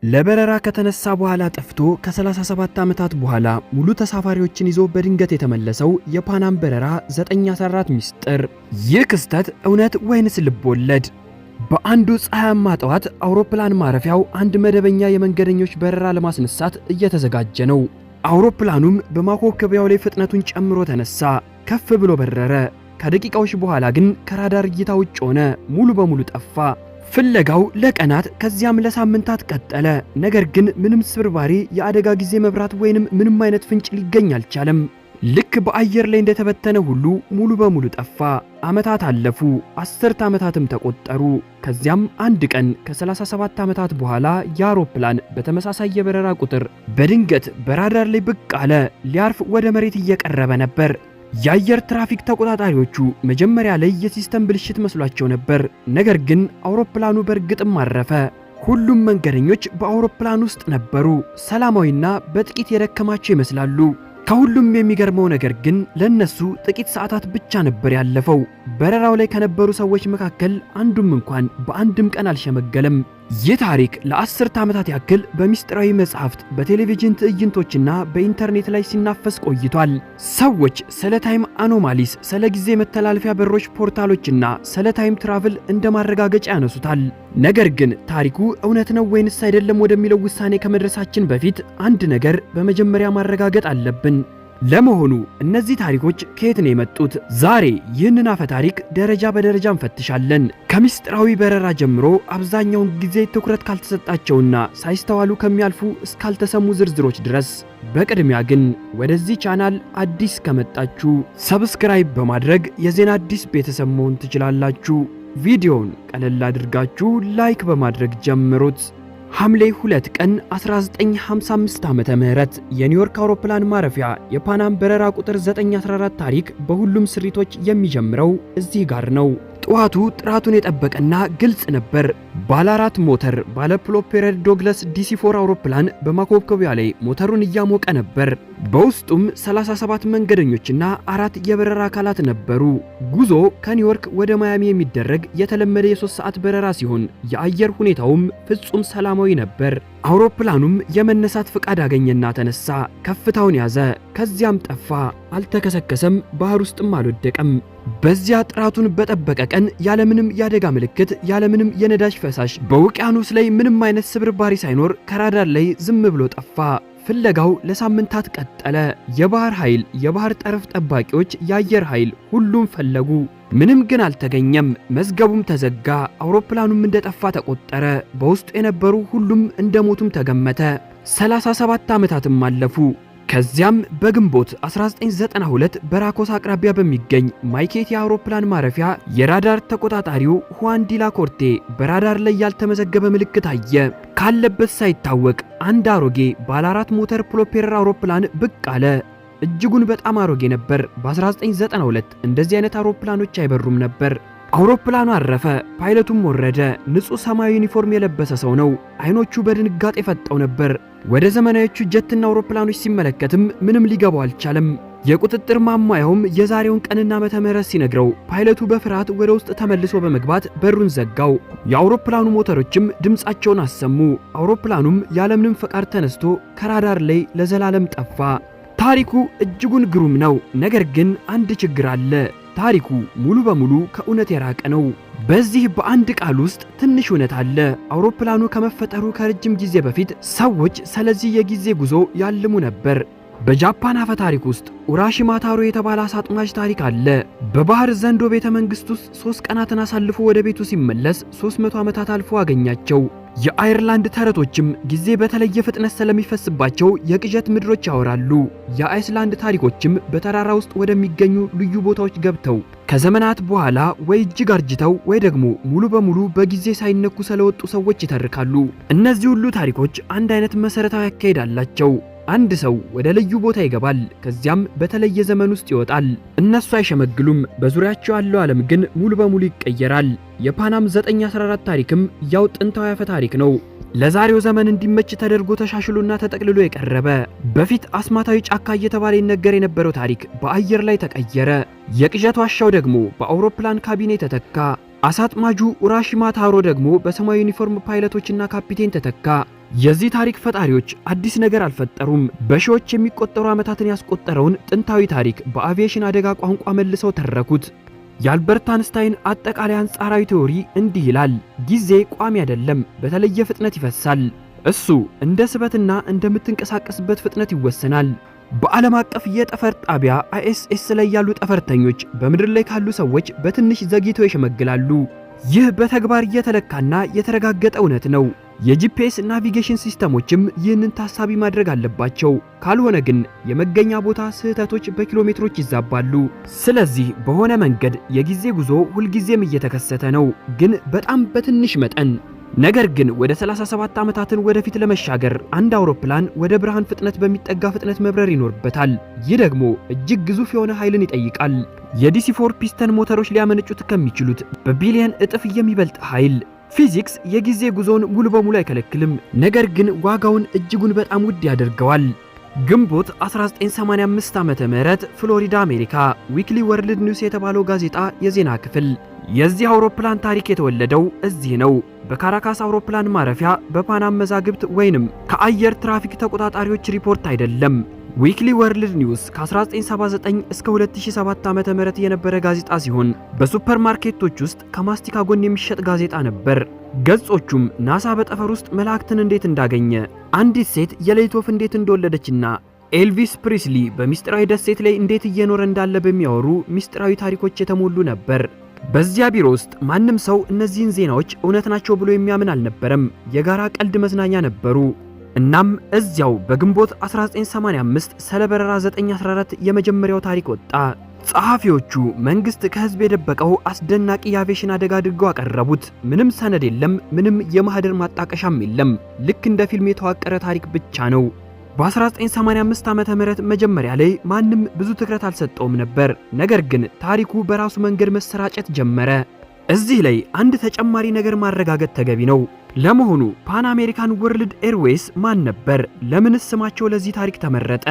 ለበረራ ከተነሳ በኋላ ጠፍቶ ከ37 ዓመታት በኋላ ሙሉ ተሳፋሪዎችን ይዞ በድንገት የተመለሰው የፓናም በረራ 914 ሚስጥር። ይህ ክስተት እውነት ወይንስ ልቦለድ? በአንዱ ፀሐያማ ጠዋት አውሮፕላን ማረፊያው አንድ መደበኛ የመንገደኞች በረራ ለማስነሳት እየተዘጋጀ ነው። አውሮፕላኑም በማኮብኮቢያው ላይ ፍጥነቱን ጨምሮ ተነሳ፣ ከፍ ብሎ በረረ። ከደቂቃዎች በኋላ ግን ከራዳር እይታ ውጭ ሆነ፣ ሙሉ በሙሉ ጠፋ። ፍለጋው ለቀናት ከዚያም ለሳምንታት ቀጠለ። ነገር ግን ምንም ስብርባሪ፣ የአደጋ ጊዜ መብራት ወይንም ምንም አይነት ፍንጭ ሊገኝ አልቻለም። ልክ በአየር ላይ እንደተበተነ ሁሉ ሙሉ በሙሉ ጠፋ። ዓመታት አለፉ፣ 10 ዓመታትም ተቆጠሩ። ከዚያም አንድ ቀን ከ37 ዓመታት በኋላ የአውሮፕላን በተመሳሳይ የበረራ ቁጥር በድንገት በራዳር ላይ ብቅ አለ። ሊያርፍ ወደ መሬት እየቀረበ ነበር። የአየር ትራፊክ ተቆጣጣሪዎቹ መጀመሪያ ላይ የሲስተም ብልሽት መስሏቸው ነበር። ነገር ግን አውሮፕላኑ በእርግጥም አረፈ። ሁሉም መንገደኞች በአውሮፕላን ውስጥ ነበሩ፣ ሰላማዊና በጥቂት የደከማቸው ይመስላሉ። ከሁሉም የሚገርመው ነገር ግን ለነሱ ጥቂት ሰዓታት ብቻ ነበር ያለፈው። በረራው ላይ ከነበሩ ሰዎች መካከል አንዱም እንኳን በአንድም ቀን አልሸመገለም። ይህ ታሪክ ለ10 ዓመታት ያክል በሚስጥራዊ መጽሐፍት፣ በቴሌቪዥን ትዕይንቶችና በኢንተርኔት ላይ ሲናፈስ ቆይቷል። ሰዎች ስለ ታይም አኖማሊስ፣ ስለ ጊዜ መተላለፊያ በሮች ፖርታሎችና ስለ ታይም ትራቭል እንደ ማረጋገጫ ያነሱታል። ነገር ግን ታሪኩ እውነት ነው ወይንስ አይደለም ወደሚለው ውሳኔ ከመድረሳችን በፊት አንድ ነገር በመጀመሪያ ማረጋገጥ አለብን። ለመሆኑ እነዚህ ታሪኮች ከየት ነው የመጡት? ዛሬ ይህንን አፈ ታሪክ ደረጃ በደረጃ እንፈትሻለን። ከምስጢራዊ በረራ ጀምሮ አብዛኛውን ጊዜ ትኩረት ካልተሰጣቸውና ሳይስተዋሉ ከሚያልፉ እስካልተሰሙ ዝርዝሮች ድረስ። በቅድሚያ ግን ወደዚህ ቻናል አዲስ ከመጣችሁ ሰብስክራይብ በማድረግ የዜና አዲስ ቤተሰብ መሆን ትችላላችሁ። ቪዲዮውን ቀለል አድርጋችሁ ላይክ በማድረግ ጀምሩት። ሐምሌ 2 ቀን 1955 ዓመተ ምህረት የኒውዮርክ አውሮፕላን ማረፊያ የፓናም በረራ ቁጥር 914 ታሪክ በሁሉም ስሪቶች የሚጀምረው እዚህ ጋር ነው። ጠዋቱ ጥራቱን የጠበቀና ግልጽ ነበር። ባለ 4 ሞተር ባለ ፕሮፔለር ዶግላስ DC-4 አውሮፕላን በማኮብኮቢያ ላይ ሞተሩን እያሞቀ ነበር። በውስጡም 37 መንገደኞችና 4 የበረራ አካላት ነበሩ። ጉዞ ከኒውዮርክ ወደ ማያሚ የሚደረግ የተለመደ የ3 ሰዓት በረራ ሲሆን የአየር ሁኔታውም ፍጹም ሰላማዊ ነበር። አውሮፕላኑም የመነሳት ፍቃድ አገኘና ተነሳ። ከፍታውን ያዘ፣ ከዚያም ጠፋ። አልተከሰከሰም፣ ባህር ውስጥም አልወደቀም። በዚያ ጥራቱን በጠበቀ ቀን ያለምንም የአደጋ ምልክት፣ ያለምንም የነዳጅ ፈሳሽ፣ በውቅያኖስ ላይ ምንም አይነት ስብርባሪ ሳይኖር ከራዳር ላይ ዝም ብሎ ጠፋ። ፍለጋው ለሳምንታት ቀጠለ። የባህር ኃይል፣ የባህር ጠረፍ ጠባቂዎች፣ የአየር ኃይል ሁሉም ፈለጉ። ምንም ግን አልተገኘም። መዝገቡም ተዘጋ። አውሮፕላኑም እንደጠፋ ተቆጠረ። በውስጡ የነበሩ ሁሉም እንደሞቱም ተገመተ። 37 ዓመታትም አለፉ። ከዚያም በግንቦት 1992 በራኮስ አቅራቢያ በሚገኝ ማይኬት የአውሮፕላን ማረፊያ የራዳር ተቆጣጣሪው ሁዋን ዲላ ኮርቴ በራዳር ላይ ያልተመዘገበ ምልክት አየ። ካለበት ሳይታወቅ አንድ አሮጌ ባለ 4 ሞተር ፕሮፔለር አውሮፕላን ብቅ አለ። እጅጉን በጣም አሮጌ ነበር። በ1992 እንደዚህ አይነት አውሮፕላኖች አይበሩም ነበር። አውሮፕላኑ አረፈ። ፓይለቱም ወረደ። ንጹህ ሰማያዊ ዩኒፎርም የለበሰ ሰው ነው። አይኖቹ በድንጋጤ ፈጠው ነበር። ወደ ዘመናዎቹ ጀትና አውሮፕላኖች ሲመለከትም ምንም ሊገባው አልቻለም። የቁጥጥር ማሟያውም የዛሬውን ቀንና ዓመተ ምህረት ሲነግረው ፓይለቱ በፍርሃት ወደ ውስጥ ተመልሶ በመግባት በሩን ዘጋው። የአውሮፕላኑ ሞተሮችም ድምፃቸውን አሰሙ። አውሮፕላኑም ያለምንም ፈቃድ ተነስቶ ከራዳር ላይ ለዘላለም ጠፋ። ታሪኩ እጅጉን ግሩም ነው። ነገር ግን አንድ ችግር አለ። ታሪኩ ሙሉ በሙሉ ከእውነት የራቀ ነው። በዚህ በአንድ ቃል ውስጥ ትንሽ እውነት አለ። አውሮፕላኑ ከመፈጠሩ ከረጅም ጊዜ በፊት ሰዎች ስለዚህ የጊዜ ጉዞ ያልሙ ነበር። በጃፓን አፈ ታሪክ ውስጥ ኡራሺማ ታሮ የተባለ አሳ አጥማጅ ታሪክ አለ። በባህር ዘንዶ ቤተ መንግስት ውስጥ 3 ቀናትን አሳልፎ ወደ ቤቱ ሲመለስ 300 ዓመታት አልፎ አገኛቸው። የአየርላንድ ተረቶችም ጊዜ በተለየ ፍጥነት ስለሚፈስባቸው የቅዠት ምድሮች ያወራሉ። የአይስላንድ ታሪኮችም በተራራ ውስጥ ወደሚገኙ ልዩ ቦታዎች ገብተው ከዘመናት በኋላ ወይ እጅግ አርጅተው ወይ ደግሞ ሙሉ በሙሉ በጊዜ ሳይነኩ ስለወጡ ሰዎች ይተርካሉ። እነዚህ ሁሉ ታሪኮች አንድ አይነት መሰረታዊ አካሄድ አላቸው። አንድ ሰው ወደ ልዩ ቦታ ይገባል፣ ከዚያም በተለየ ዘመን ውስጥ ይወጣል። እነሱ አይሸመግሉም። በዙሪያቸው ያለው ዓለም ግን ሙሉ በሙሉ ይቀየራል። የፓናም 914 ታሪክም ያው ጥንታዊ አፈ ታሪክ ነው። ለዛሬው ዘመን እንዲመች ተደርጎ ተሻሽሎና ተጠቅልሎ የቀረበ በፊት አስማታዊ ጫካ እየተባለ ይነገር የነበረው ታሪክ በአየር ላይ ተቀየረ። የቅዠት ዋሻው ደግሞ በአውሮፕላን ካቢኔ ተተካ። አሳጥማጁ ኡራሺማ ታሮ ደግሞ በሰማያዊ ዩኒፎርም ፓይለቶችና ካፒቴን ተተካ። የዚህ ታሪክ ፈጣሪዎች አዲስ ነገር አልፈጠሩም። በሺዎች የሚቆጠሩ ዓመታትን ያስቆጠረውን ጥንታዊ ታሪክ በአቪዬሽን አደጋ ቋንቋ መልሰው ተረኩት። የአልበርት አንስታይን አጠቃላይ አንጻራዊ ቲዮሪ እንዲህ ይላል። ጊዜ ቋሚ አይደለም፣ በተለየ ፍጥነት ይፈሳል። እሱ እንደ ስበትና እንደምትንቀሳቀስበት ፍጥነት ይወሰናል። በዓለም አቀፍ የጠፈር ጣቢያ ISS ላይ ያሉ ጠፈርተኞች በምድር ላይ ካሉ ሰዎች በትንሽ ዘግይተው ይሸመግላሉ። ይህ በተግባር የተለካና የተረጋገጠ እውነት ነው። የጂፒኤስ ናቪጌሽን ሲስተሞችም ይህንን ታሳቢ ማድረግ አለባቸው። ካልሆነ ግን የመገኛ ቦታ ስህተቶች በኪሎሜትሮች ይዛባሉ። ስለዚህ በሆነ መንገድ የጊዜ ጉዞ ሁልጊዜም እየተከሰተ ነው፣ ግን በጣም በትንሽ መጠን። ነገር ግን ወደ 37 ዓመታትን ወደፊት ለመሻገር አንድ አውሮፕላን ወደ ብርሃን ፍጥነት በሚጠጋ ፍጥነት መብረር ይኖርበታል። ይህ ደግሞ እጅግ ግዙፍ የሆነ ኃይልን ይጠይቃል። የዲሲ4 ፒስተን ሞተሮች ሊያመነጩት ከሚችሉት በቢሊየን እጥፍ የሚበልጥ ኃይል። ፊዚክስ የጊዜ ጉዞን ሙሉ በሙሉ አይከለክልም፣ ነገር ግን ዋጋውን እጅጉን በጣም ውድ ያደርገዋል። ግንቦት 1985 ዓመተ ምህረት ፍሎሪዳ አሜሪካ፣ ዊክሊ ወርልድ ኒውስ የተባለው ጋዜጣ የዜና ክፍል የዚህ አውሮፕላን ታሪክ የተወለደው እዚህ ነው። በካራካስ አውሮፕላን ማረፊያ በፓናም መዛግብት ወይንም ከአየር ትራፊክ ተቆጣጣሪዎች ሪፖርት አይደለም። ዊክሊ ወርልድ ኒውስ ከ1979 እስከ 2007 ዓመተ ምህረት የነበረ ጋዜጣ ሲሆን በሱፐርማርኬቶች ውስጥ ከማስቲካ ጎን የሚሸጥ ጋዜጣ ነበር። ገጾቹም ናሳ በጠፈር ውስጥ መላእክትን እንዴት እንዳገኘ፣ አንዲት ሴት የሌሊት ወፍ እንዴት እንደወለደችና ኤልቪስ ፕሪስሊ በሚስጥራዊ ደሴት ላይ እንዴት እየኖረ እንዳለ በሚያወሩ ሚስጥራዊ ታሪኮች የተሞሉ ነበር። በዚያ ቢሮ ውስጥ ማንም ሰው እነዚህን ዜናዎች እውነት ናቸው ብሎ የሚያምን አልነበረም። የጋራ ቀልድ መዝናኛ ነበሩ። እናም እዚያው በግንቦት 1985 ስለ በረራ 914 የመጀመሪያው ታሪክ ወጣ። ጸሐፊዎቹ መንግስት ከህዝብ የደበቀው አስደናቂ የአቪዬሽን አደጋ አድርገው አቀረቡት። ምንም ሰነድ የለም፣ ምንም የማህደር ማጣቀሻም የለም። ልክ እንደ ፊልም የተዋቀረ ታሪክ ብቻ ነው። በ1985 ዓመተ ምህረት መጀመሪያ ላይ ማንም ብዙ ትኩረት አልሰጠውም ነበር። ነገር ግን ታሪኩ በራሱ መንገድ መሰራጨት ጀመረ። እዚህ ላይ አንድ ተጨማሪ ነገር ማረጋገጥ ተገቢ ነው። ለመሆኑ ፓን አሜሪካን ወርልድ ኤርዌይስ ማን ነበር? ለምንስ ስማቸው ለዚህ ታሪክ ተመረጠ?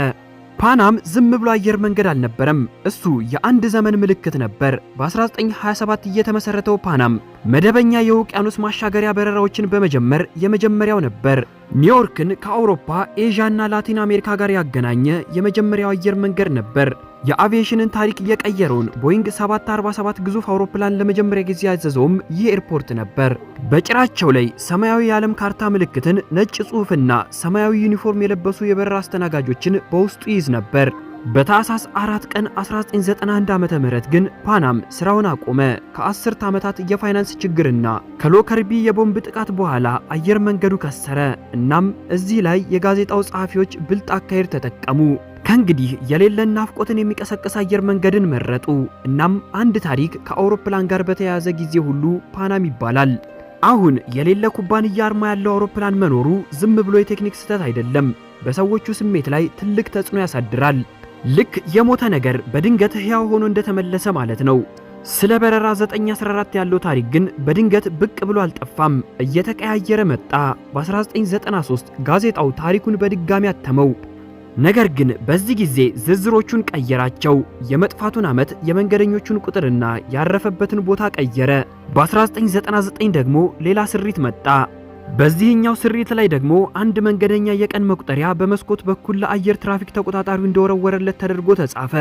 ፓናም ዝም ብሎ አየር መንገድ አልነበረም። እሱ የአንድ ዘመን ምልክት ነበር። በ1927 የተመሰረተው ፓናም መደበኛ የውቅያኖስ ማሻገሪያ በረራዎችን በመጀመር የመጀመሪያው ነበር። ኒውዮርክን ከአውሮፓ፣ ኤዥያና ላቲን አሜሪካ ጋር ያገናኘ የመጀመሪያው አየር መንገድ ነበር። የአቪዬሽንን ታሪክ የቀየረውን ቦይንግ 747 ግዙፍ አውሮፕላን ለመጀመሪያ ጊዜ ያዘዘውም ይህ ኤርፖርት ነበር። በጭራቸው ላይ ሰማያዊ የዓለም ካርታ ምልክትን፣ ነጭ ጽሑፍና ሰማያዊ ዩኒፎርም የለበሱ የበረራ አስተናጋጆችን በውስጡ ይይዝ ነበር። በታህሳስ 4 ቀን 1991 ዓመተ ምህረት ግን ፓናም ስራውን አቆመ። ከ10 ዓመታት የፋይናንስ ችግርና ከሎከርቢ የቦምብ ጥቃት በኋላ አየር መንገዱ ከሰረ። እናም እዚህ ላይ የጋዜጣው ጸሐፊዎች ብልጥ አካሄድ ተጠቀሙ። ከእንግዲህ የሌለን ናፍቆትን የሚቀሰቅስ አየር መንገድን መረጡ። እናም አንድ ታሪክ ከአውሮፕላን ጋር በተያያዘ ጊዜ ሁሉ ፓናም ይባላል። አሁን የሌለ ኩባንያ አርማ ያለው አውሮፕላን መኖሩ ዝም ብሎ የቴክኒክ ስህተት አይደለም፣ በሰዎቹ ስሜት ላይ ትልቅ ተጽዕኖ ያሳድራል። ልክ የሞተ ነገር በድንገት ሕያው ሆኖ እንደተመለሰ ማለት ነው። ስለ በረራ 914 ያለው ታሪክ ግን በድንገት ብቅ ብሎ አልጠፋም፣ እየተቀያየረ መጣ። በ1993 ጋዜጣው ታሪኩን በድጋሚ አተመው። ነገር ግን በዚህ ጊዜ ዝርዝሮቹን ቀየራቸው። የመጥፋቱን ዓመት፣ የመንገደኞቹን ቁጥርና ያረፈበትን ቦታ ቀየረ። በ1999 ደግሞ ሌላ ስሪት መጣ። በዚህኛው ስሪት ላይ ደግሞ አንድ መንገደኛ የቀን መቁጠሪያ በመስኮት በኩል ለአየር ትራፊክ ተቆጣጣሪው እንደወረወረለት ተደርጎ ተጻፈ።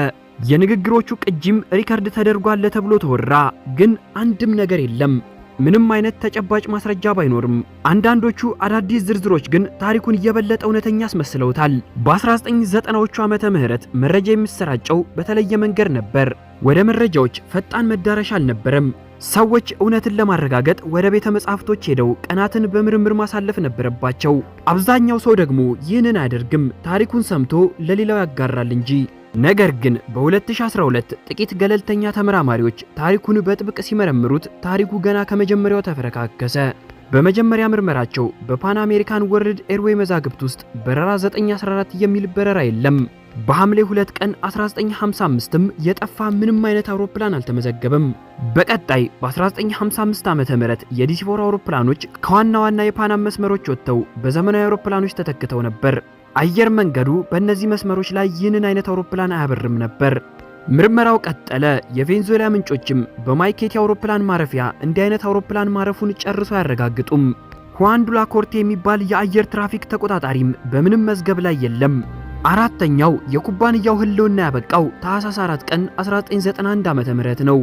የንግግሮቹ ቅጂም ሪከርድ ተደርጓል ተብሎ ተወራ። ግን አንድም ነገር የለም። ምንም አይነት ተጨባጭ ማስረጃ ባይኖርም አንዳንዶቹ አዳዲስ ዝርዝሮች ግን ታሪኩን እየበለጠ እውነተኛ አስመስለውታል። በ1990ዎቹ ዓመተ ምህረት መረጃ የሚሰራጨው በተለየ መንገድ ነበር። ወደ መረጃዎች ፈጣን መዳረሻ አልነበረም። ሰዎች እውነትን ለማረጋገጥ ወደ ቤተ መጻሕፍቶች ሄደው ቀናትን በምርምር ማሳለፍ ነበረባቸው። አብዛኛው ሰው ደግሞ ይህንን አያደርግም፣ ታሪኩን ሰምቶ ለሌላው ያጋራል እንጂ። ነገር ግን በ2012 ጥቂት ገለልተኛ ተመራማሪዎች ታሪኩን በጥብቅ ሲመረምሩት ታሪኩ ገና ከመጀመሪያው ተፈረካከሰ። በመጀመሪያ ምርመራቸው በፓን አሜሪካን ወርልድ ኤርዌይ መዛግብት ውስጥ በረራ 914 የሚል በረራ የለም። በሐምሌ 2 ቀን 1955ም የጠፋ ምንም አይነት አውሮፕላን አልተመዘገበም። በቀጣይ በ1955 ዓመተ ምህረት የዲሲ4 አውሮፕላኖች ከዋና ዋና የፓናም መስመሮች ወጥተው በዘመናዊ አውሮፕላኖች ተተክተው ነበር። አየር መንገዱ በእነዚህ መስመሮች ላይ ይህንን አይነት አውሮፕላን አያበርም ነበር። ምርመራው ቀጠለ። የቬንዙዌላ ምንጮችም በማይኬቲ አውሮፕላን ማረፊያ እንዲህ አይነት አውሮፕላን ማረፉን ጨርሶ አያረጋግጡም። ሁዋን ዱላኮርቴ የሚባል የአየር ትራፊክ ተቆጣጣሪም በምንም መዝገብ ላይ የለም። አራተኛው የኩባንያው ህልውና ያበቃው ታህሳስ 4 ቀን 1991 ዓ.ም ነው።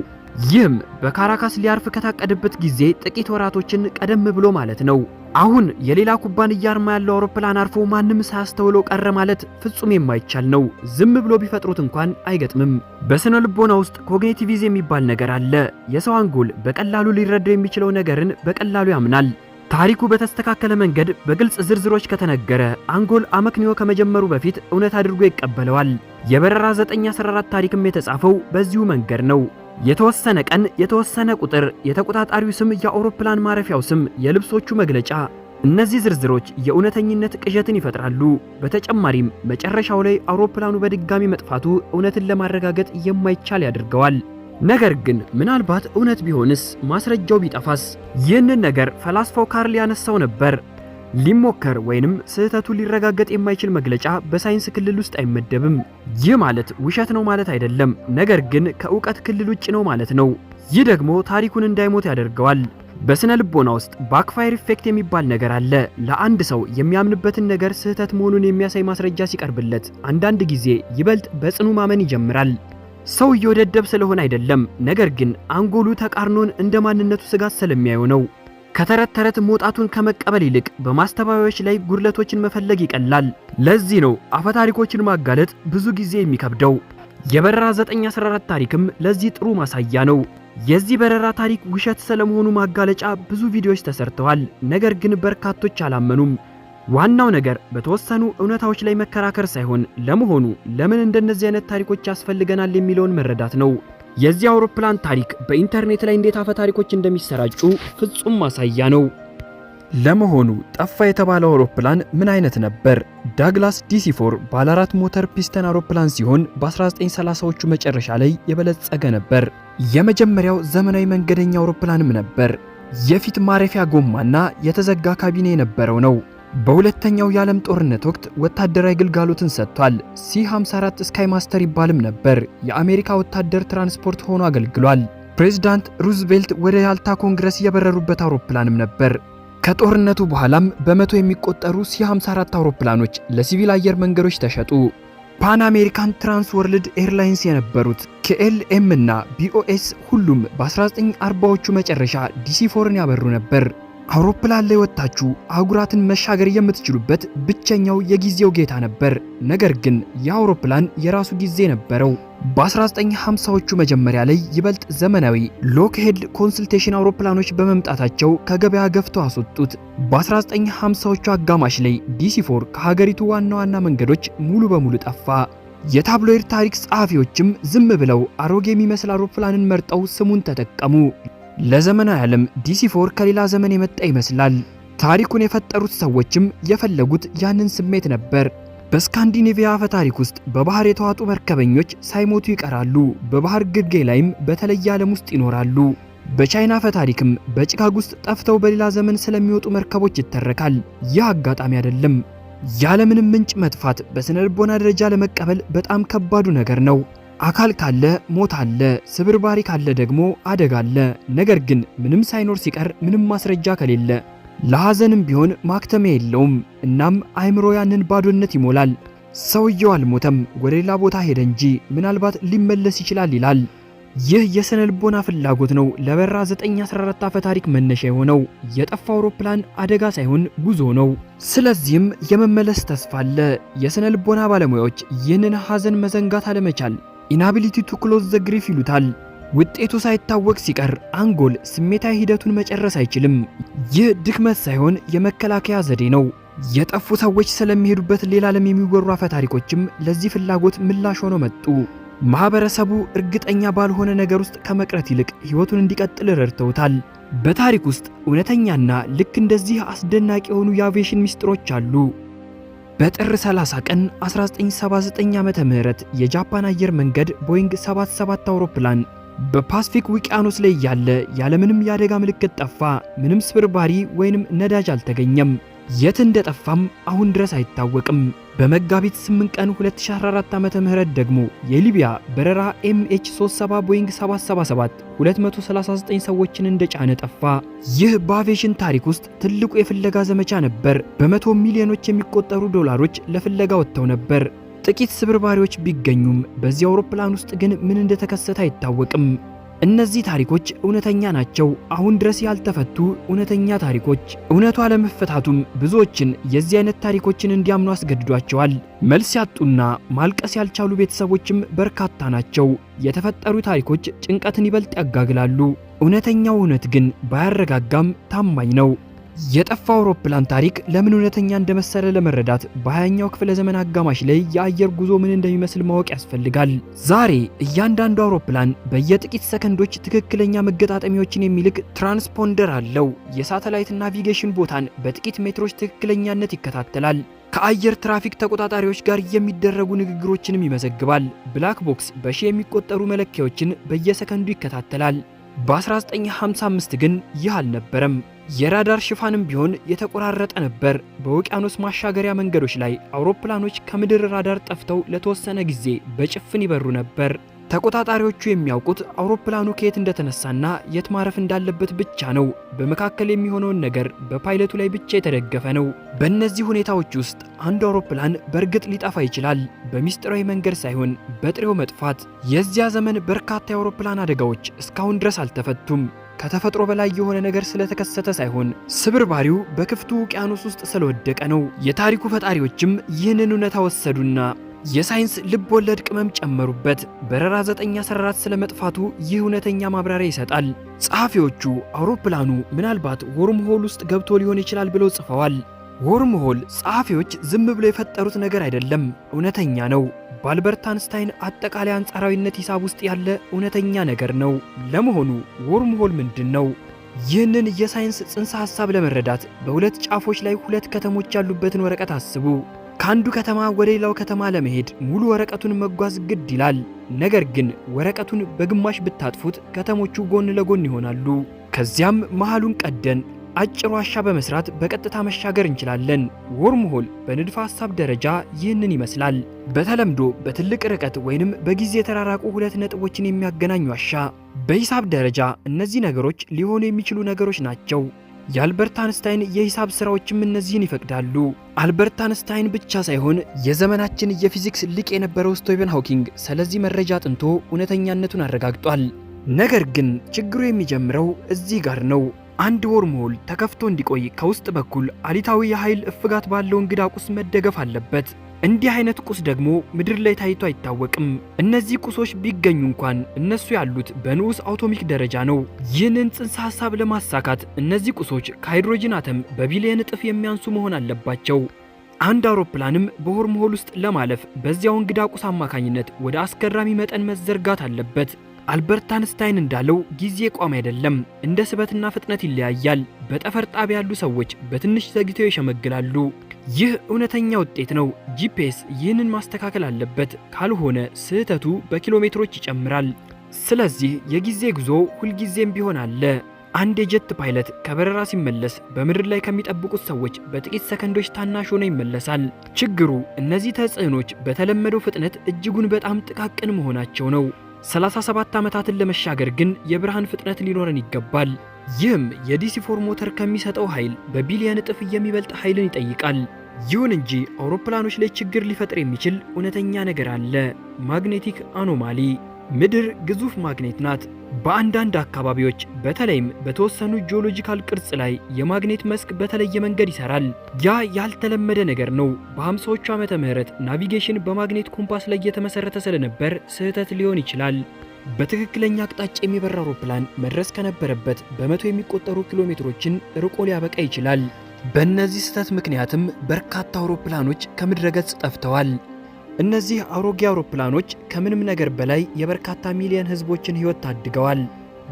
ይህም በካራካስ ሊያርፍ ከታቀደበት ጊዜ ጥቂት ወራቶችን ቀደም ብሎ ማለት ነው። አሁን የሌላ ኩባንያ አርማ ያለው አውሮፕላን አርፎ ማንም ሳያስተውለው ቀረ ማለት ፍጹም የማይቻል ነው። ዝም ብሎ ቢፈጥሩት እንኳን አይገጥምም። በስነ ልቦና ውስጥ ኮግኒቲቪዝም የሚባል ነገር አለ። የሰው አንጎል በቀላሉ ሊረዳው የሚችለው ነገርን በቀላሉ ያምናል። ታሪኩ በተስተካከለ መንገድ በግልጽ ዝርዝሮች ከተነገረ አንጎል አመክንዮ ከመጀመሩ በፊት እውነት አድርጎ ይቀበለዋል። የበረራ 914 ታሪክም የተጻፈው በዚሁ መንገድ ነው። የተወሰነ ቀን፣ የተወሰነ ቁጥር፣ የተቆጣጣሪው ስም፣ የአውሮፕላን ማረፊያው ስም፣ የልብሶቹ መግለጫ፣ እነዚህ ዝርዝሮች የእውነተኝነት ቅዠትን ይፈጥራሉ። በተጨማሪም መጨረሻው ላይ አውሮፕላኑ በድጋሚ መጥፋቱ እውነትን ለማረጋገጥ የማይቻል ያደርገዋል። ነገር ግን ምናልባት እውነት ቢሆንስ? ማስረጃው ቢጠፋስ? ይህንን ነገር ፈላስፋው ካርል ያነሳው ነበር። ሊሞከር ወይንም ስህተቱ ሊረጋገጥ የማይችል መግለጫ በሳይንስ ክልል ውስጥ አይመደብም። ይህ ማለት ውሸት ነው ማለት አይደለም፣ ነገር ግን ከእውቀት ክልል ውጭ ነው ማለት ነው። ይህ ደግሞ ታሪኩን እንዳይሞት ያደርገዋል። በስነ ልቦና ውስጥ ባክፋየር ኢፌክት የሚባል ነገር አለ። ለአንድ ሰው የሚያምንበትን ነገር ስህተት መሆኑን የሚያሳይ ማስረጃ ሲቀርብለት አንዳንድ ጊዜ ይበልጥ በጽኑ ማመን ይጀምራል። ሰውየው ደደብ ስለሆነ አይደለም፣ ነገር ግን አንጎሉ ተቃርኖን እንደ ማንነቱ ስጋት ስለሚያየው ነው። ከተረት ተረት መውጣቱን ከመቀበል ይልቅ በማስተባበያዎች ላይ ጉድለቶችን መፈለግ ይቀላል። ለዚህ ነው አፈታሪኮችን ማጋለጥ ብዙ ጊዜ የሚከብደው። የበረራ 914 ታሪክም ለዚህ ጥሩ ማሳያ ነው። የዚህ በረራ ታሪክ ውሸት ስለመሆኑ ማጋለጫ ብዙ ቪዲዮዎች ተሰርተዋል፣ ነገር ግን በርካቶች አላመኑም። ዋናው ነገር በተወሰኑ እውነታዎች ላይ መከራከር ሳይሆን ለመሆኑ ለምን እንደነዚህ አይነት ታሪኮች ያስፈልገናል የሚለውን መረዳት ነው። የዚህ አውሮፕላን ታሪክ በኢንተርኔት ላይ እንዴት አፈ ታሪኮች እንደሚሰራጩ ፍጹም ማሳያ ነው። ለመሆኑ ጠፋ የተባለው አውሮፕላን ምን አይነት ነበር? ዳግላስ DC-4 ባለ 4 ሞተር ፒስተን አውሮፕላን ሲሆን በ1930ዎቹ መጨረሻ ላይ የበለጸገ ነበር። የመጀመሪያው ዘመናዊ መንገደኛ አውሮፕላንም ነበር። የፊት ማረፊያ ጎማና የተዘጋ ካቢኔ የነበረው ነው። በሁለተኛው የዓለም ጦርነት ወቅት ወታደራዊ ግልጋሎትን ሰጥቷል። C-54 ስካይማስተር ይባልም ነበር። የአሜሪካ ወታደር ትራንስፖርት ሆኖ አገልግሏል። ፕሬዝዳንት ሩዝቬልት ወደ ያልታ ኮንግረስ የበረሩበት አውሮፕላንም ነበር። ከጦርነቱ በኋላም በመቶ የሚቆጠሩ C-54 አውሮፕላኖች ለሲቪል አየር መንገዶች ተሸጡ። ፓን አሜሪካን ትራንስ ወርልድ ኤርላይንስ የነበሩት KLM እና BOS ሁሉም በ1940ዎቹ መጨረሻ DC-4ን ያበሩ ነበር። አውሮፕላን ላይ ወጣችሁ አህጉራትን መሻገር የምትችሉበት ብቸኛው የጊዜው ጌታ ነበር። ነገር ግን የአውሮፕላን የራሱ ጊዜ ነበረው። በ1950ዎቹ መጀመሪያ ላይ ይበልጥ ዘመናዊ ሎክሄድ ኮንሰልቴሽን አውሮፕላኖች በመምጣታቸው ከገበያ ገፍተው አስወጡት። በ1950ዎቹ አጋማሽ ላይ DC-4 ከሀገሪቱ ዋና ዋና መንገዶች ሙሉ በሙሉ ጠፋ። የታብሎይድ ታሪክ ጸሐፊዎችም ዝም ብለው አሮጌ የሚመስል አውሮፕላንን መርጠው ስሙን ተጠቀሙ። ለዘመናዊ ዓለም DC-4 ከሌላ ዘመን የመጣ ይመስላል። ታሪኩን የፈጠሩት ሰዎችም የፈለጉት ያንን ስሜት ነበር። በስካንዲኔቪያ አፈ ታሪክ ውስጥ በባህር የተዋጡ መርከበኞች ሳይሞቱ ይቀራሉ፣ በባህር ግርጌ ላይም በተለየ ዓለም ውስጥ ይኖራሉ። በቻይና አፈ ታሪክም በጭጋግ ውስጥ ጠፍተው በሌላ ዘመን ስለሚወጡ መርከቦች ይተረካል። ይህ አጋጣሚ አይደለም። ያለምንም ምንጭ መጥፋት በስነ ልቦና ደረጃ ለመቀበል በጣም ከባዱ ነገር ነው። አካል ካለ ሞት አለ፣ ስብርባሪ ካለ ደግሞ አደጋ አለ። ነገር ግን ምንም ሳይኖር ሲቀር ምንም ማስረጃ ከሌለ ለሐዘንም ቢሆን ማክተሚያ የለውም። እናም አእምሮ ያንን ባዶነት ይሞላል። ሰውየው አልሞተም፣ ወደ ሌላ ቦታ ሄደ እንጂ ምናልባት ሊመለስ ይችላል ይላል። ይህ የስነ ልቦና ፍላጎት ነው ለበረራ 914 አፈ ታሪክ መነሻ የሆነው። የጠፋው አውሮፕላን አደጋ ሳይሆን ጉዞ ነው። ስለዚህም የመመለስ ተስፋ አለ። የስነ ልቦና ባለሙያዎች ይህንን ሐዘን መዘንጋት አለመቻል ኢናቢሊቲ ቱ ክሎዝ ዘ ግሪፍ ይሉታል። ውጤቱ ሳይታወቅ ሲቀር አንጎል ስሜታዊ ሂደቱን መጨረስ አይችልም። ይህ ድክመት ሳይሆን የመከላከያ ዘዴ ነው። የጠፉ ሰዎች ስለሚሄዱበት ሌላ ዓለም የሚወሩ አፈ ታሪኮችም ለዚህ ፍላጎት ምላሽ ሆነው መጡ። ማህበረሰቡ እርግጠኛ ባልሆነ ነገር ውስጥ ከመቅረት ይልቅ ሕይወቱን እንዲቀጥል ረድተውታል። በታሪክ ውስጥ እውነተኛና ልክ እንደዚህ አስደናቂ የሆኑ የአቪዬሽን ሚስጥሮች አሉ። በጥር 30 ቀን 1979 ዓመተ ምህረት የጃፓን አየር መንገድ ቦይንግ 77 አውሮፕላን በፓሲፊክ ውቅያኖስ ላይ ያለ ያለምንም የአደጋ ምልክት ጠፋ። ምንም ስብርባሪ ወይንም ነዳጅ አልተገኘም። የት እንደጠፋም አሁን ድረስ አይታወቅም። በመጋቢት 8 ቀን 2014 ዓ.ም ደግሞ የሊቢያ በረራ MH370 ቦይንግ 777 239 ሰዎችን እንደጫነ ጠፋ። ይህ በአቪዬሽን ታሪክ ውስጥ ትልቁ የፍለጋ ዘመቻ ነበር። በመቶ ሚሊዮኖች የሚቆጠሩ ዶላሮች ለፍለጋ ወጥተው ነበር። ጥቂት ስብርባሪዎች ቢገኙም በዚህ አውሮፕላን ውስጥ ግን ምን እንደተከሰተ አይታወቅም። እነዚህ ታሪኮች እውነተኛ ናቸው። አሁን ድረስ ያልተፈቱ እውነተኛ ታሪኮች። እውነቱ አለመፈታቱም ብዙዎችን የዚህ አይነት ታሪኮችን እንዲያምኑ አስገድዷቸዋል። መልስ ያጡና ማልቀስ ያልቻሉ ቤተሰቦችም በርካታ ናቸው። የተፈጠሩ ታሪኮች ጭንቀትን ይበልጥ ያጋግላሉ። እውነተኛው እውነት ግን ባያረጋጋም ታማኝ ነው። የጠፋው አውሮፕላን ታሪክ ለምን እውነተኛ እንደመሰለ ለመረዳት በ20ኛው ክፍለ ዘመን አጋማሽ ላይ የአየር ጉዞ ምን እንደሚመስል ማወቅ ያስፈልጋል። ዛሬ እያንዳንዱ አውሮፕላን በየጥቂት ሰከንዶች ትክክለኛ መገጣጠሚያዎችን የሚልክ ትራንስፖንደር አለው። የሳተላይት ናቪጌሽን ቦታን በጥቂት ሜትሮች ትክክለኛነት ይከታተላል። ከአየር ትራፊክ ተቆጣጣሪዎች ጋር የሚደረጉ ንግግሮችንም ይመዘግባል። ብላክ ቦክስ በሺህ የሚቆጠሩ መለኪያዎችን በየሰከንዱ ይከታተላል። በ1955 ግን ይህ አልነበረም። የራዳር ሽፋንም ቢሆን የተቆራረጠ ነበር። በውቅያኖስ ማሻገሪያ መንገዶች ላይ አውሮፕላኖች ከምድር ራዳር ጠፍተው ለተወሰነ ጊዜ በጭፍን ይበሩ ነበር። ተቆጣጣሪዎቹ የሚያውቁት አውሮፕላኑ ከየት እንደተነሳና የት ማረፍ እንዳለበት ብቻ ነው። በመካከል የሚሆነውን ነገር በፓይለቱ ላይ ብቻ የተደገፈ ነው። በእነዚህ ሁኔታዎች ውስጥ አንዱ አውሮፕላን በእርግጥ ሊጠፋ ይችላል፣ በሚስጥራዊ መንገድ ሳይሆን በጥሬው መጥፋት። የዚያ ዘመን በርካታ የአውሮፕላን አደጋዎች እስካሁን ድረስ አልተፈቱም። ከተፈጥሮ በላይ የሆነ ነገር ስለተከሰተ ሳይሆን ስብርባሪው በክፍቱ ውቅያኖስ ውስጥ ስለወደቀ ነው። የታሪኩ ፈጣሪዎችም ይህንን እውነታ ወሰዱና የሳይንስ ልብ ወለድ ቅመም ጨመሩበት። በረራ 914 ስለመጥፋቱ ይህ እውነተኛ ማብራሪያ ይሰጣል። ጸሐፊዎቹ አውሮፕላኑ ምናልባት ወርም ሆል ውስጥ ገብቶ ሊሆን ይችላል ብለው ጽፈዋል። ወርም ሆል ጸሐፊዎች ዝም ብለው የፈጠሩት ነገር አይደለም፣ እውነተኛ ነው። በአልበርት አንስታይን አጠቃላይ አንጻራዊነት ሂሳብ ውስጥ ያለ እውነተኛ ነገር ነው። ለመሆኑ ወርም ሆል ምንድን ነው? ይህንን የሳይንስ ጽንሰ ሐሳብ ለመረዳት በሁለት ጫፎች ላይ ሁለት ከተሞች ያሉበትን ወረቀት አስቡ። ከአንዱ ከተማ ወደ ሌላው ከተማ ለመሄድ ሙሉ ወረቀቱን መጓዝ ግድ ይላል። ነገር ግን ወረቀቱን በግማሽ ብታጥፉት ከተሞቹ ጎን ለጎን ይሆናሉ። ከዚያም መሃሉን ቀደን አጭር ዋሻ በመስራት በቀጥታ መሻገር እንችላለን። ወርም ሆል በንድፈ ሐሳብ ደረጃ ይህንን ይመስላል። በተለምዶ በትልቅ ርቀት ወይንም በጊዜ የተራራቁ ሁለት ነጥቦችን የሚያገናኝ ዋሻ። በሂሳብ ደረጃ እነዚህ ነገሮች ሊሆኑ የሚችሉ ነገሮች ናቸው። የአልበርት አንስታይን የሂሳብ ስራዎችም እነዚህን ይፈቅዳሉ። አልበርት አንስታይን ብቻ ሳይሆን የዘመናችን የፊዚክስ ሊቅ የነበረው ስቲቨን ሃውኪንግ ስለዚህ መረጃ አጥንቶ እውነተኛነቱን አረጋግጧል። ነገር ግን ችግሩ የሚጀምረው እዚህ ጋር ነው። አንድ ወርም ሆል ተከፍቶ እንዲቆይ ከውስጥ በኩል አሊታዊ የኃይል እፍጋት ባለው እንግዳ ቁስ መደገፍ አለበት። እንዲህ አይነት ቁስ ደግሞ ምድር ላይ ታይቶ አይታወቅም። እነዚህ ቁሶች ቢገኙ እንኳን እነሱ ያሉት በንዑስ አቶሚክ ደረጃ ነው። ይህንን ጽንሰ ሐሳብ ለማሳካት እነዚህ ቁሶች ከሃይድሮጅን አተም በቢሊየን እጥፍ የሚያንሱ መሆን አለባቸው። አንድ አውሮፕላንም በወርም ሆል ውስጥ ለማለፍ በዚያው እንግዳ ቁስ አማካኝነት ወደ አስገራሚ መጠን መዘርጋት አለበት። አልበርት አንስታይን እንዳለው ጊዜ ቋሚ አይደለም፣ እንደ ስበትና ፍጥነት ይለያያል። በጠፈር ጣቢያ ያሉ ሰዎች በትንሽ ዘግይተው ይሸመግላሉ። ይህ እውነተኛ ውጤት ነው። ጂፒኤስ ይህንን ማስተካከል አለበት፣ ካልሆነ ስህተቱ በኪሎሜትሮች ይጨምራል። ስለዚህ የጊዜ ጉዞ ሁልጊዜም ቢሆን አለ። አንድ የጀት ፓይለት ከበረራ ሲመለስ በምድር ላይ ከሚጠብቁት ሰዎች በጥቂት ሰከንዶች ታናሽ ሆኖ ይመለሳል። ችግሩ እነዚህ ተጽዕኖች በተለመደው ፍጥነት እጅጉን በጣም ጥቃቅን መሆናቸው ነው። 37 ዓመታትን ለመሻገር ግን የብርሃን ፍጥነት ሊኖረን ይገባል። ይህም የዲሲ4 ሞተር ከሚሰጠው ኃይል በቢሊየን እጥፍ የሚበልጥ ኃይልን ይጠይቃል። ይሁን እንጂ አውሮፕላኖች ላይ ችግር ሊፈጥር የሚችል እውነተኛ ነገር አለ። ማግኔቲክ አኖማሊ። ምድር ግዙፍ ማግኔት ናት። በአንዳንድ አካባቢዎች በተለይም በተወሰኑ ጂኦሎጂካል ቅርጽ ላይ የማግኔት መስክ በተለየ መንገድ ይሰራል። ያ ያልተለመደ ነገር ነው። በ50ዎቹ ዓመተ ምህረት ናቪጌሽን በማግኔት ኮምፓስ ላይ የተመሰረተ ስለነበር ስህተት ሊሆን ይችላል። በትክክለኛ አቅጣጫ የሚበራ አውሮፕላን መድረስ ከነበረበት በመቶ የሚቆጠሩ ኪሎሜትሮችን ርቆ ሊያበቃ ይችላል። በእነዚህ ስህተት ምክንያትም በርካታ አውሮፕላኖች ከምድረ ገጽ ጠፍተዋል። እነዚህ አሮጌ አውሮፕላኖች ከምንም ነገር በላይ የበርካታ ሚሊዮን ሕዝቦችን ሕይወት ታድገዋል።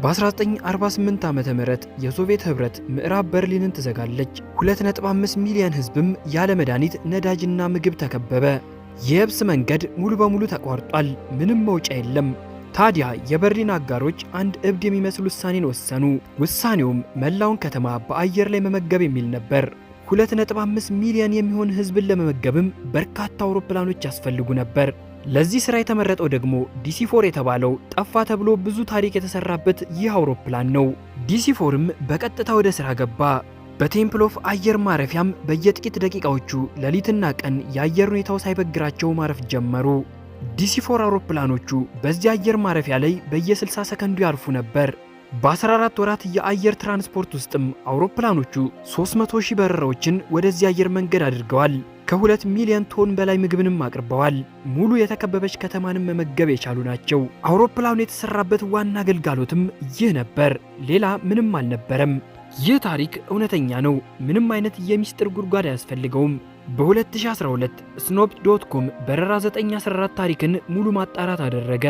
በ1948 ዓመተ ምህረት የሶቪየት ኅብረት ምዕራብ በርሊንን ትዘጋለች። 2.5 ሚሊዮን ሕዝብም ያለ መድኃኒት ነዳጅና ምግብ ተከበበ። የየብስ መንገድ ሙሉ በሙሉ ተቋርጧል። ምንም መውጫ የለም። ታዲያ የበርሊን አጋሮች አንድ እብድ የሚመስል ውሳኔን ወሰኑ። ውሳኔውም መላውን ከተማ በአየር ላይ መመገብ የሚል ነበር። 2.5 ሚሊዮን የሚሆን ህዝብን ለመመገብም በርካታ አውሮፕላኖች ያስፈልጉ ነበር። ለዚህ ስራ የተመረጠው ደግሞ DC-4 የተባለው ጠፋ ተብሎ ብዙ ታሪክ የተሰራበት ይህ አውሮፕላን ነው። DC-4ም በቀጥታ ወደ ስራ ገባ። በቴምፕል ኦፍ አየር ማረፊያም በየጥቂት ደቂቃዎቹ ሌሊትና ቀን የአየር ሁኔታው ሳይበግራቸው ማረፍ ጀመሩ። DC-4 አውሮፕላኖቹ በዚህ አየር ማረፊያ ላይ በየ60 ሰከንዱ ያርፉ ነበር። በ14 ወራት የአየር ትራንስፖርት ውስጥም አውሮፕላኖቹ 300,000 በረራዎችን ወደዚህ አየር መንገድ አድርገዋል። ከ2 ሚሊዮን ቶን በላይ ምግብንም አቅርበዋል። ሙሉ የተከበበች ከተማንም መመገብ የቻሉ ናቸው። አውሮፕላኑ የተሰራበት ዋና አገልጋሎትም ይህ ነበር። ሌላ ምንም አልነበረም። ይህ ታሪክ እውነተኛ ነው። ምንም አይነት የሚስጥር ጉድጓድ አያስፈልገውም። በ2012 Snopes.com በረራ 914 ታሪክን ሙሉ ማጣራት አደረገ።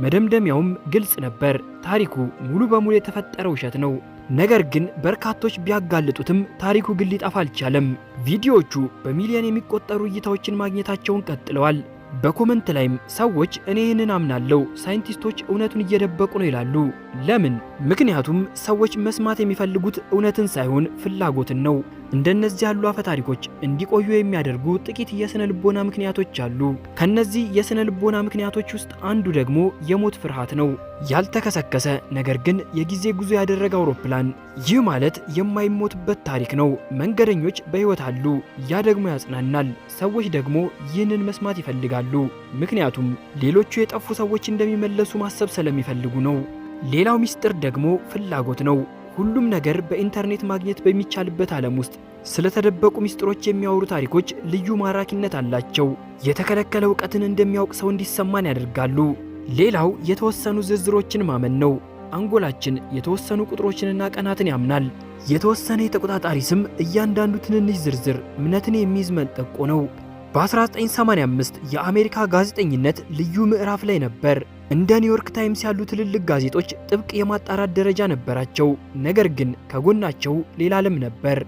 መደምደሚያውም ግልጽ ነበር። ታሪኩ ሙሉ በሙሉ የተፈጠረ ውሸት ነው። ነገር ግን በርካቶች ቢያጋልጡትም ታሪኩ ግን ሊጠፋ አልቻለም። ቪዲዮዎቹ በሚሊዮን የሚቆጠሩ እይታዎችን ማግኘታቸውን ቀጥለዋል። በኮመንት ላይም ሰዎች እኔ ይህንን አምናለሁ፣ ሳይንቲስቶች እውነቱን እየደበቁ ነው ይላሉ። ለምን? ምክንያቱም ሰዎች መስማት የሚፈልጉት እውነትን ሳይሆን ፍላጎትን ነው። እንደነዚህ ያሉ አፈ ታሪኮች እንዲቆዩ የሚያደርጉ ጥቂት የስነ ልቦና ምክንያቶች አሉ። ከነዚህ የስነ ልቦና ምክንያቶች ውስጥ አንዱ ደግሞ የሞት ፍርሃት ነው። ያልተከሰከሰ ነገር ግን የጊዜ ጉዞ ያደረገ አውሮፕላን፣ ይህ ማለት የማይሞትበት ታሪክ ነው። መንገደኞች በሕይወት አሉ። ያ ደግሞ ያጽናናል። ሰዎች ደግሞ ይህንን መስማት ይፈልጋሉ። ምክንያቱም ሌሎቹ የጠፉ ሰዎች እንደሚመለሱ ማሰብ ስለሚፈልጉ ነው። ሌላው ሚስጥር ደግሞ ፍላጎት ነው። ሁሉም ነገር በኢንተርኔት ማግኘት በሚቻልበት ዓለም ውስጥ ስለተደበቁ ሚስጥሮች የሚያወሩ ታሪኮች ልዩ ማራኪነት አላቸው። የተከለከለ ዕውቀትን እንደሚያውቅ ሰው እንዲሰማን ያደርጋሉ። ሌላው የተወሰኑ ዝርዝሮችን ማመን ነው። አንጎላችን የተወሰኑ ቁጥሮችንና ቀናትን ያምናል። የተወሰነ የተቆጣጣሪ ስም እያንዳንዱ ትንንሽ ዝርዝር እምነትን የሚይዝ መንጠቆ ነው። በ1985 የአሜሪካ ጋዜጠኝነት ልዩ ምዕራፍ ላይ ነበር። እንደ ኒውዮርክ ታይምስ ያሉ ትልልቅ ጋዜጦች ጥብቅ የማጣራት ደረጃ ነበራቸው። ነገር ግን ከጎናቸው ሌላ ዓለም ነበር።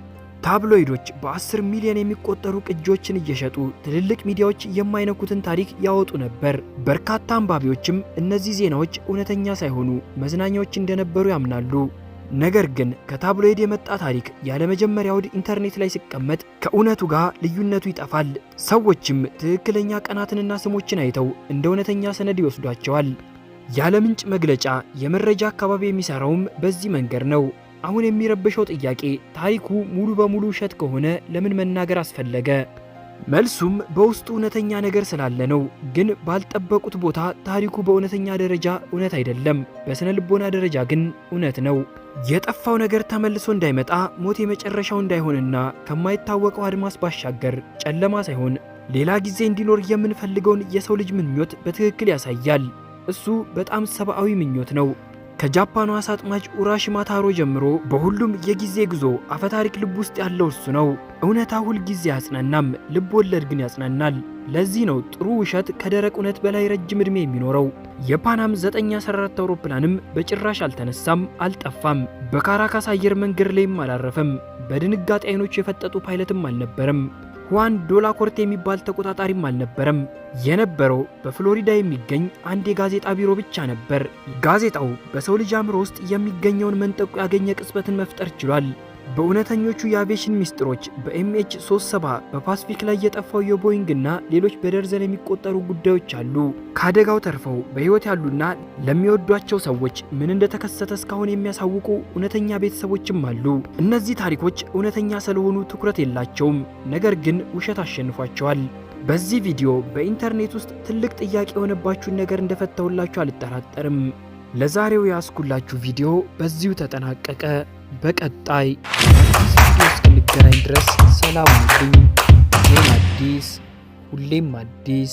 ታብሎይዶች በ10 ሚሊዮን የሚቆጠሩ ቅጂዎችን እየሸጡ ትልልቅ ሚዲያዎች የማይነኩትን ታሪክ ያወጡ ነበር። በርካታ አንባቢዎችም እነዚህ ዜናዎች እውነተኛ ሳይሆኑ መዝናኛዎች እንደነበሩ ያምናሉ። ነገር ግን ከታብሎይድ የመጣ ታሪክ ያለ መጀመሪያ ወደ ኢንተርኔት ላይ ሲቀመጥ ከእውነቱ ጋር ልዩነቱ ይጠፋል። ሰዎችም ትክክለኛ ቀናትንና ስሞችን አይተው እንደ እውነተኛ ሰነድ ይወስዷቸዋል። ያለ ምንጭ መግለጫ የመረጃ አካባቢ የሚሰራውም በዚህ መንገድ ነው። አሁን የሚረብሸው ጥያቄ ታሪኩ ሙሉ በሙሉ ውሸት ከሆነ ለምን መናገር አስፈለገ? መልሱም በውስጡ እውነተኛ ነገር ስላለ ነው። ግን ባልጠበቁት ቦታ ታሪኩ በእውነተኛ ደረጃ እውነት አይደለም፣ በስነ ልቦና ደረጃ ግን እውነት ነው። የጠፋው ነገር ተመልሶ እንዳይመጣ፣ ሞት የመጨረሻው እንዳይሆንና ከማይታወቀው አድማስ ባሻገር ጨለማ ሳይሆን ሌላ ጊዜ እንዲኖር የምንፈልገውን የሰው ልጅ ምኞት በትክክል ያሳያል። እሱ በጣም ሰብአዊ ምኞት ነው። ከጃፓኑ አሳ አጥማጅ ኡራሺማ ታሮ ጀምሮ በሁሉም የጊዜ ጉዞ አፈታሪክ ልብ ውስጥ ያለው እሱ ነው። እውነታ ሁል ጊዜ ያጽናናም፣ ልብ ወለድ ግን ያጽናናል። ለዚህ ነው ጥሩ ውሸት ከደረቅ እውነት በላይ ረጅም ዕድሜ የሚኖረው። የፓናም 914 አውሮፕላንም በጭራሽ አልተነሳም፣ አልጠፋም። በካራካስ አየር መንገድ ላይም አላረፈም። በድንጋጤ አይኖቹ የፈጠጡ ፓይለትም አልነበረም። ሁዋን ዶላኮርት የሚባል ተቆጣጣሪም አልነበረም። የነበረው በፍሎሪዳ የሚገኝ አንድ የጋዜጣ ቢሮ ብቻ ነበር። ጋዜጣው በሰው ልጅ አእምሮ ውስጥ የሚገኘውን መንጠቆ ያገኘ ቅጽበትን መፍጠር ችሏል። በእውነተኞቹ የአቪዬሽን ሚስጥሮች በMH370 በፓሲፊክ ላይ የጠፋው የቦይንግ እና ሌሎች በደርዘን የሚቆጠሩ ጉዳዮች አሉ። ከአደጋው ተርፈው በሕይወት ያሉና ለሚወዷቸው ሰዎች ምን እንደተከሰተ እስካሁን የሚያሳውቁ እውነተኛ ቤተሰቦችም አሉ። እነዚህ ታሪኮች እውነተኛ ስለሆኑ ትኩረት የላቸውም፣ ነገር ግን ውሸት አሸንፏቸዋል። በዚህ ቪዲዮ በኢንተርኔት ውስጥ ትልቅ ጥያቄ የሆነባችሁን ነገር እንደፈተውላችሁ አልጠራጠርም። ለዛሬው ያስኩላችሁ ቪዲዮ በዚሁ ተጠናቀቀ። በቀጣይ አዲስ ቪዲዮ እስክንገናኝ ድረስ ሰላም ሁኑልኝ። ሁሌም አዲስ